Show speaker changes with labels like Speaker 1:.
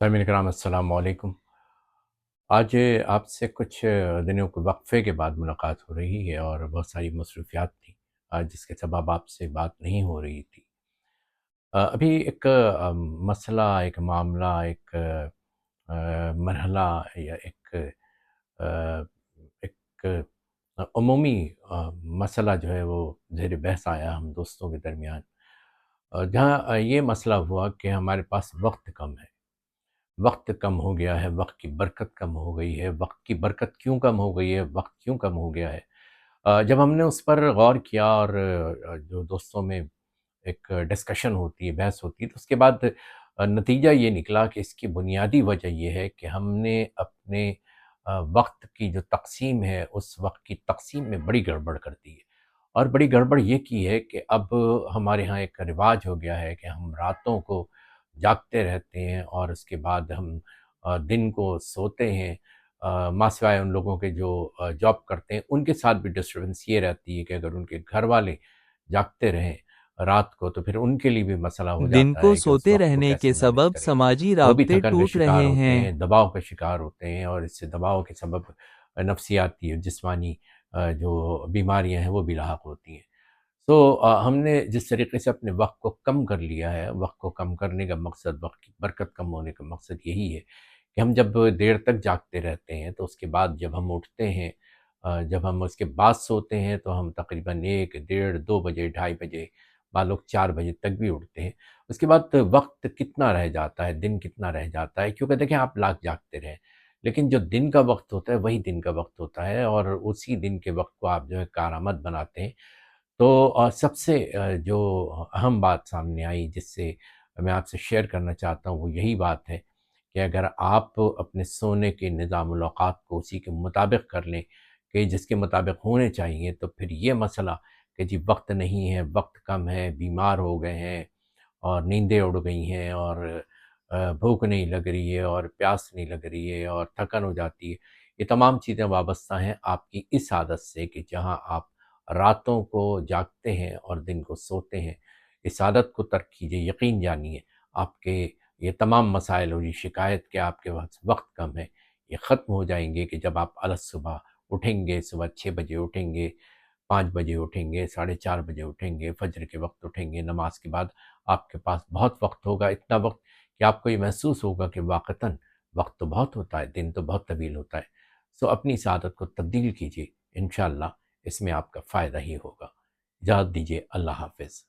Speaker 1: सामिन कराम अस्सलाम वालेकुम। आज आपसे कुछ दिनों के वक्फे के बाद मुलाकात हो रही है और बहुत सारी मसरूफियात थी जिसके सबब आपसे बात नहीं हो रही थी। अभी एक मसला, एक मामला, एक मरहला या अ, एक अमूमी मसला जो है वो ज़ेर बहस आया हम दोस्तों के दरमियान, जहाँ ये मसला हुआ कि हमारे पास वक्त कम है। वक्त कम हो गया है, वक्त की बरकत कम हो गई है। वक्त की बरकत क्यों कम हो गई है, वक्त क्यों कम हो गया है? जब हमने उस पर गौर किया और जो दोस्तों में एक डिस्कशन होती है, बहस होती है, तो उसके बाद नतीजा ये निकला कि इसकी बुनियादी वजह ये है कि हमने अपने वक्त की जो तक़सीम है, उस वक्त की तक़सीम में बड़ी गड़बड़ कर दी है। और बड़ी गड़बड़ ये की है कि अब हमारे यहाँ एक रिवाज हो गया है कि हम रातों को जागते रहते हैं और उसके बाद हम दिन को सोते हैं। मासिवाय उन लोगों के जो जॉब करते हैं, उनके साथ भी डिस्टर्बेंस ये रहती है कि अगर उनके घर वाले जागते रहें रात को, तो फिर उनके लिए भी मसला हो
Speaker 2: दिन
Speaker 1: जाता
Speaker 2: को
Speaker 1: है कि उस
Speaker 2: सोते
Speaker 1: वक्त को
Speaker 2: रहने के
Speaker 1: कैसे मैनेज
Speaker 2: सबब
Speaker 1: करें।
Speaker 2: समाजी
Speaker 1: वो भी
Speaker 2: राब्ते
Speaker 1: थकन का
Speaker 2: टूट
Speaker 1: शिकार
Speaker 2: रहे
Speaker 1: होते
Speaker 2: हैं।
Speaker 1: हैं, दबाव का शिकार होते हैं, और इससे दबाव के सबब नफसियाती और जिस्मानी जो बीमारियां हैं वो भी लाहक होती हैं। तो हमने जिस तरीके से अपने वक्त को कम कर लिया है, वक्त को कम करने का मकसद, वक्त की बरकत कम होने का मकसद यही है कि हम जब देर तक जागते रहते हैं तो उसके बाद जब हम उठते हैं, जब हम उसके बाद सोते हैं तो हम तकरीबन 1, डेढ़, 2 बजे, ढाई बजे, बाद लोग 4 बजे तक भी उठते हैं। उसके बाद वक्त कितना रह जाता है, दिन कितना रह जाता है, क्योंकि देखें आप लाख जागते रहें, लेकिन जो दिन का वक्त होता है वही दिन का वक्त होता है, और उसी दिन के वक्त को आप जो है कारआमद बनाते हैं। तो सबसे जो अहम बात सामने आई, जिससे मैं आपसे शेयर करना चाहता हूँ, वो यही बात है कि अगर आप अपने सोने के निज़ामुल औक़ात को उसी के मुताबिक कर लें कि जिसके मुताबिक होने चाहिए, तो फिर ये मसला कि जी वक्त नहीं है, वक्त कम है, बीमार हो गए हैं और नींदें उड़ गई हैं और भूख नहीं लग रही है और प्यास नहीं लग रही है और थकन हो जाती है, ये तमाम चीज़ें वाबस्ता हैं आपकी इस आदत से कि जहाँ आप रातों को जागते हैं और दिन को सोते हैं। इस आदत को तर्क कीजिए, यकीन जानिए आपके ये तमाम मसाइल और ये शिकायत कि आपके पास वक्त कम है, ये ख़त्म हो जाएंगे कि जब आप अलस सुबह उठेंगे, सुबह 6 बजे उठेंगे, 5 बजे उठेंगे, साढ़े 4 बजे उठेंगे, फजर के वक्त उठेंगे, नमाज के बाद आपके पास बहुत वक्त होगा, इतना वक्त कि आपको ये महसूस होगा कि वाक़तन वक्त तो बहुत होता है, दिन तो बहुत तवील होता है। सो अपनी इस आदत को तब्दील कीजिए, इंशाअल्लाह इसमें आपका फ़ायदा ही होगा। इजाज़त दीजिए, अल्लाह हाफ़िज़।